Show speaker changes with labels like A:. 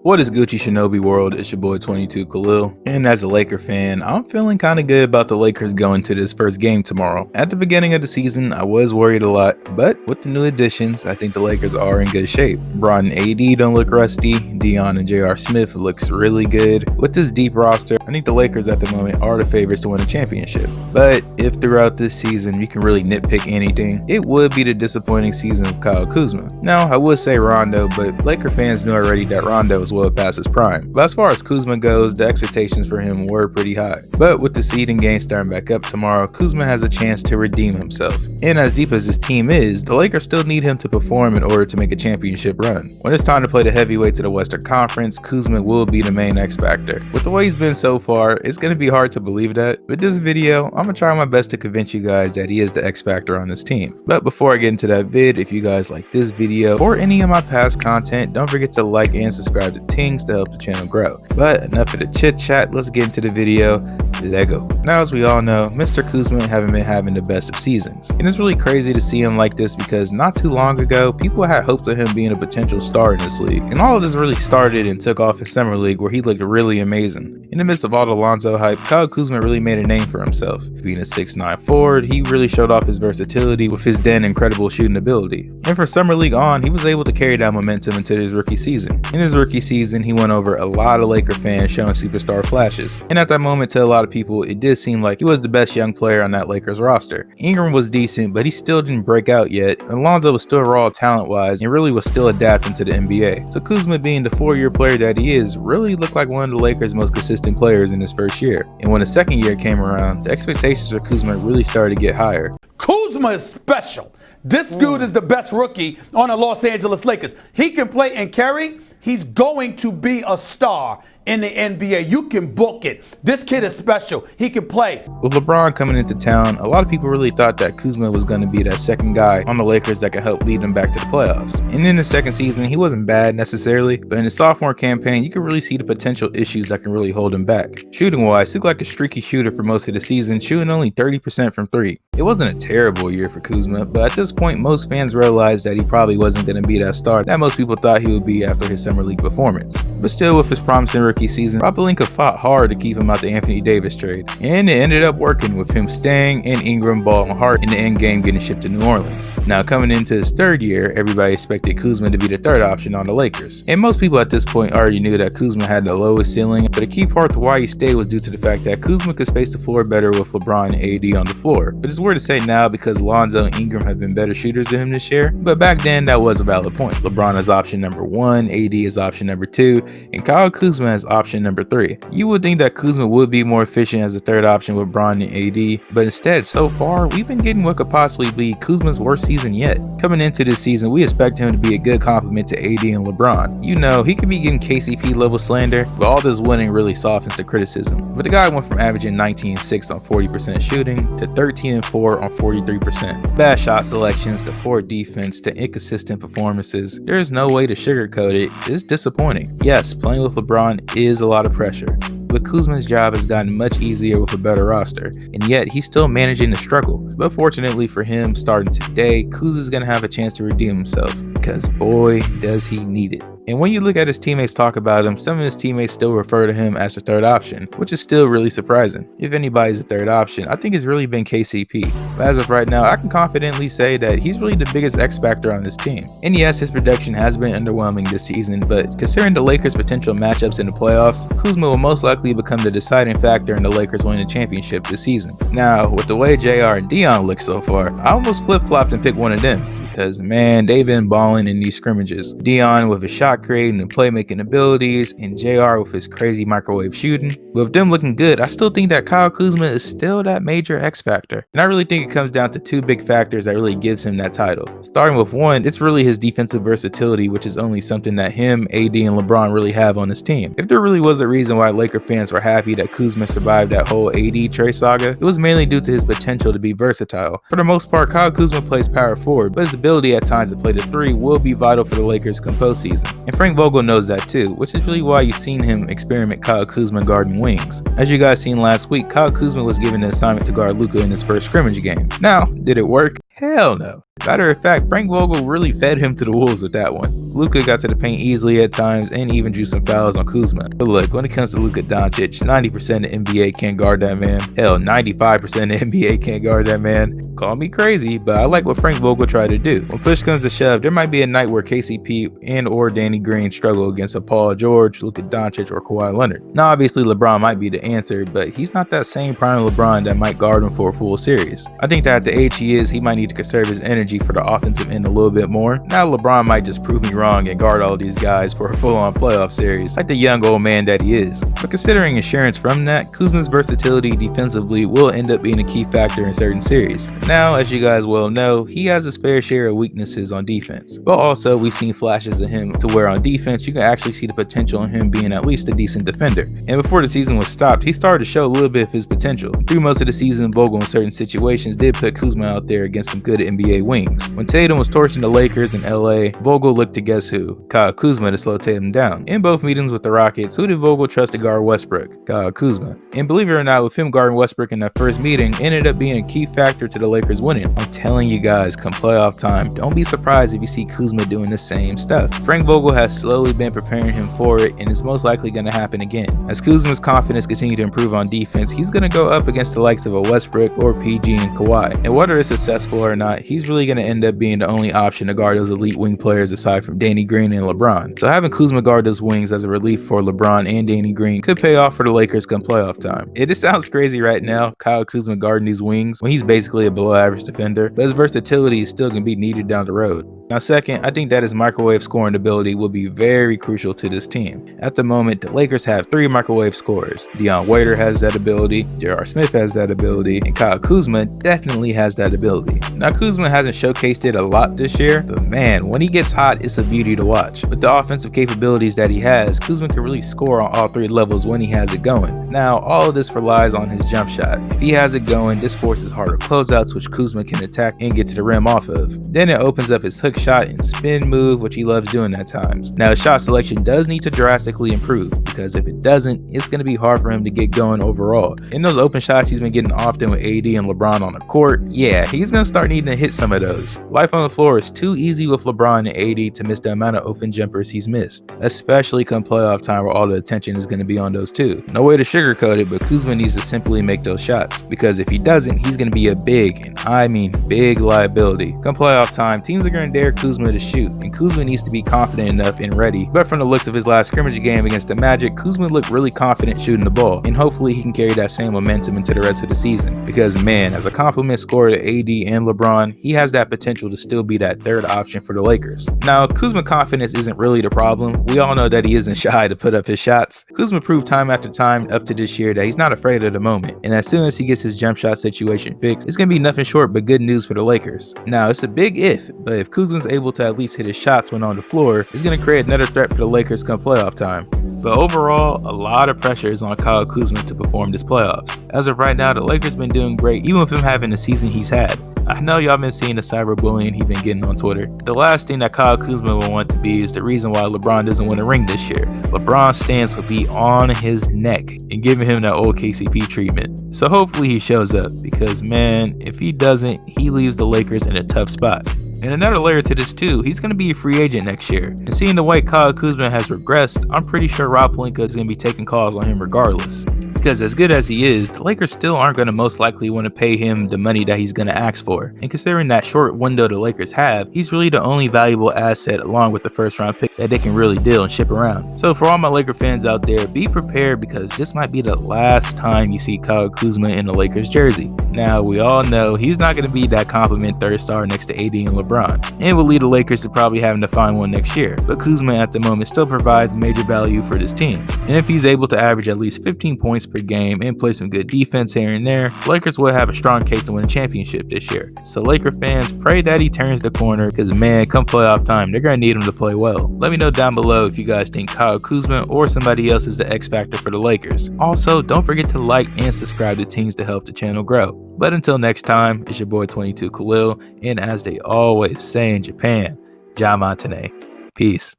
A: What is Gucci Shinobi World? It's your boy 22 Khalil, and as a Laker fan, I'm feeling kinda good about the Lakers going to this first game tomorrow. At the beginning of the season, I was worried a lot, but with the new additions, I think the Lakers are in good shape. LeBron and AD don't look rusty, Dion and J.R. Smith looks really good. With this deep roster, I think the Lakers at the moment are the favorites to win a championship. But if throughout this season you can really nitpick anything, it would be the disappointing season of Kyle Kuzma. Now, I would say Rondo, but Laker fans knew already that Rondo was well past his prime. But as far as Kuzma goes, the expectations for him were pretty high. But with the seeding game starting back up tomorrow, Kuzma has a chance to redeem himself. And as deep as his team is, the Lakers still need him to perform in order to make a championship run. When it's time to play the heavyweights of the Western Conference, Kuzma will be the main X factor. With the way he's been so far, it's going to be hard to believe that. With this video, I'm going to try my best to convince you guys that he is the X factor on this team. But before I get into that vid, if you guys like this video or any of my past content, don't forget to like and subscribe to Tings to help the channel grow. But enough of the chit chat, let's get into the video. Let's go. Now, as we all know, Mr. Kuzma haven't been having the best of seasons. And it's really crazy to see him like this because not too long ago, people had hopes of him being a potential star in this league. And all of this really started and took off in Summer League where he looked really amazing. In the midst of all the Lonzo hype, Kyle Kuzma really made a name for himself. Being a 6'9" forward, he really showed off his versatility with his then incredible shooting ability. And from Summer League on, he was able to carry that momentum into his rookie season. In his rookie season, he won over a lot of Laker fans showing superstar flashes. And at that moment, to a lot of people, it did seem like he was the best young player on that Lakers roster. Ingram was decent, but he still didn't break out yet. And Lonzo was still raw talent-wise and really was still adapting to the NBA. So Kuzma, being the 4-year player that he is, really looked like one of the Lakers' most consistent players in his first year. And when the second year came around, the expectations for Kuzma really started to get higher.
B: Kuzma is special. This dude is the best rookie on the Los Angeles Lakers. He can play and carry. He's going to be a star in the NBA. You can book it. This kid is special. He can play.
A: With LeBron coming into town, a lot of people really thought that Kuzma was going to be that second guy on the Lakers that could help lead them back to the playoffs. And in the second season, he wasn't bad necessarily, but in his sophomore campaign, you can really see the potential issues that can really hold him back. Shooting wise, he looked like a streaky shooter for most of the season, shooting only 30% from 3. It wasn't a terrible year for Kuzma, but at this point, most fans realized that he probably wasn't going to be that star that most people thought he would be after his Summer League performance. But still, with his promising rookie season, Rob Pelinka fought hard to keep him out the Anthony Davis trade, and it ended up working with him staying and Ingram, Ball, and Hart in the end game getting shipped to New Orleans. Now, coming into his third year, everybody expected Kuzma to be the third option on the Lakers, and most people at this point already knew that Kuzma had the lowest ceiling, but a key part to why he stayed was due to the fact that Kuzma could space the floor better with LeBron and AD on the floor. But it's weird to say now because Lonzo and Ingram have been better shooters than him this year, but back then that was a valid point. LeBron is option number 1, AD is option number 2, and Kyle Kuzma is option number 3. You would think that Kuzma would be more efficient as a third option with LeBron and AD, but instead, so far, we've been getting what could possibly be Kuzma's worst season yet. Coming into this season, we expect him to be a good complement to AD and LeBron. You know, he could be getting KCP level slander, but all this winning really softens the criticism. But the guy went from averaging 19-6 on 40% shooting to 13-4 on 43%. Bad shot selections to poor defense to inconsistent performances. There's no way to sugarcoat it. It's disappointing. Yes, playing with LeBron is a lot of pressure, but Kuzma's job has gotten much easier with a better roster, and yet he's still managing to struggle. But fortunately for him, starting today, Kuzma's going to have a chance to redeem himself, because boy, does he need it. And when you look at his teammates talk about him, some of his teammates still refer to him as the third option, which is still really surprising. If anybody's a third option, I think it's really been KCP. But as of right now, I can confidently say that he's really the biggest X factor on this team. And yes, his production has been underwhelming this season, but considering the Lakers' potential matchups in the playoffs, Kuzma will most likely become the deciding factor in the Lakers winning the championship this season. Now, with the way JR and Dion look so far, I almost flip-flopped and picked one of them, because man, they've been balling in these scrimmages. Dion with his shot creating and playmaking abilities, and JR with his crazy microwave shooting. With them looking good, I still think that Kyle Kuzma is still that major X factor. And I really think it comes down to 2 big factors that really gives him that title. Starting with one, it's really his defensive versatility, which is only something that him, AD, and LeBron really have on his team. If there really was a reason why Laker fans were happy that Kuzma survived that whole AD trade saga, it was mainly due to his potential to be versatile. For the most part, Kyle Kuzma plays power forward, but his ability at times to play the 3 will be vital for the Lakers come postseason. And Frank Vogel knows that too, which is really why you've seen him experiment Kyle Kuzma guarding wings. As you guys seen last week, Kyle Kuzma was given the assignment to guard Luka in his first scrimmage game. Now, did it work? Hell no. Matter of fact, Frank Vogel really fed him to the wolves with that one. Luka got to the paint easily at times and even drew some fouls on Kuzma. But look, when it comes to Luka Doncic, 90% of NBA can't guard that man. Hell, 95% of NBA can't guard that man. Call me crazy, but I like what Frank Vogel tried to do. When push comes to shove, there might be a night where KCP and or Danny Green struggle against a Paul George, Luka Doncic, or Kawhi Leonard. Now obviously LeBron might be the answer, but he's not that same prime LeBron that might guard him for a full series. I think that at the age he is, he might need to conserve his energy for the offensive end a little bit more. Now LeBron might just prove me wrong and guard all these guys for a full-on playoff series, like the young old man that he is. But considering insurance from that, Kuzma's versatility defensively will end up being a key factor in certain series. Now, as you guys well know, he has his fair share of weaknesses on defense, but also we've seen flashes of him to where on defense you can actually see the potential in him being at least a decent defender. And before the season was stopped, he started to show a little bit of his potential. Through most of the season, Vogel in certain situations did put Kuzma out there against some good NBA wings. When Tatum was torching the Lakers in LA, Vogel looked to guess who? Kyle Kuzma to slow Tatum down. In both meetings with the Rockets, who did Vogel trust to guard Westbrook? Kyle Kuzma. And believe it or not, with him guarding Westbrook in that first meeting, ended up being a key factor to the Lakers winning. I'm telling you guys, come playoff time, don't be surprised if you see Kuzma doing the same stuff. Frank Vogel has slowly been preparing him for it, and it's most likely going to happen again. As Kuzma's confidence continues to improve on defense, he's going to go up against the likes of a Westbrook or PG and Kawhi. And whether it's successful or not, he's really going to end up being the only option to guard those elite wing players aside from Danny Green and LeBron. So having Kuzma guard those wings as a relief for LeBron and Danny Green could pay off for the Lakers come playoff time. It just sounds crazy right now, Kyle Kuzma guarding these wings when he's basically a below average defender, but his versatility is still going to be needed down the road. Now second, I think that his microwave scoring ability will be very crucial to this team. At the moment, the Lakers have 3 microwave scorers. Dion Waiter has that ability, J.R. Smith has that ability, and Kyle Kuzma definitely has that ability. Now Kuzma hasn't showcased it a lot this year, but man, when he gets hot, it's a beauty to watch. With the offensive capabilities that he has, Kuzma can really score on all 3 levels when he has it going. Now, all of this relies on his jump shot. If he has it going, this forces harder closeouts, which Kuzma can attack and get to the rim off of. Then it opens up his hook shot and spin move, which he loves doing at times. Now his shot selection does need to drastically improve, because if it doesn't, it's going to be hard for him to get going overall. In those open shots he's been getting often with AD and LeBron on the court, yeah, he's going to start needing to hit some of those. Life on the floor is too easy with LeBron and AD to miss the amount of open jumpers he's missed, especially come playoff time where all the attention is going to be on those two. No way to sugarcoat it, but Kuzma needs to simply make those shots, because if he doesn't, he's going to be a big, and I mean big, liability. Come playoff time, teams are going to dare Kuzma to shoot, and Kuzma needs to be confident enough and ready. But from the looks of his last scrimmage game against the Magic, Kuzma looked really confident shooting the ball, and hopefully he can carry that same momentum into the rest of the season, because man, as a compliment scorer to AD and LeBron, he has that potential to still be that third option for the Lakers. Now, Kuzma confidence isn't really the problem. We all know that he isn't shy to put up his shots. Kuzma proved time after time up to this year that he's not afraid of the moment, and as soon as he gets his jump shot situation fixed, it's going to be nothing short but good news for the Lakers. Now, it's a big if, but if Kuzma's able to at least hit his shots when on the floor, it's going to create another threat for the Lakers come playoff time. But overall, a lot of pressure is on Kyle Kuzma to perform this playoffs. As of right now, the Lakers been doing great, even with him having the season he's had. I know y'all been seeing the cyberbullying he's been getting on Twitter. The last thing that Kyle Kuzma will want to be is the reason why LeBron doesn't win a ring this year. LeBron stance will be on his neck and giving him that old KCP treatment. So hopefully he shows up, because man, if he doesn't, he leaves the Lakers in a tough spot. And another layer to this too, he's going to be a free agent next year. And seeing the way Kyle Kuzma has regressed, I'm pretty sure Rob Pelinka is going to be taking calls on him regardless. Because as good as he is, the Lakers still aren't going to most likely want to pay him the money that he's going to ask for. And considering that short window the Lakers have, he's really the only valuable asset along with the first round pick that they can really deal and ship around. So for all my Laker fans out there, be prepared, because this might be the last time you see Kyle Kuzma in the Lakers jersey. Now, we all know he's not going to be that compliment third star next to AD and LeBron, and will lead the Lakers to probably having to find one next year. But Kuzma at the moment still provides major value for this team. And if he's able to average at least 15 points per game and play some good defense here and there, Lakers will have a strong case to win a championship this year. So Laker fans, pray that he turns the corner, because man, come playoff time, they're going to need him to play well. Let me know down below if you guys think Kyle Kuzma or somebody else is the X factor for the Lakers. Also, don't forget to like and subscribe to teams to help the channel grow. But until next time, it's your boy 22 Khalil, and as they always say in Japan, Ja Matane. Peace.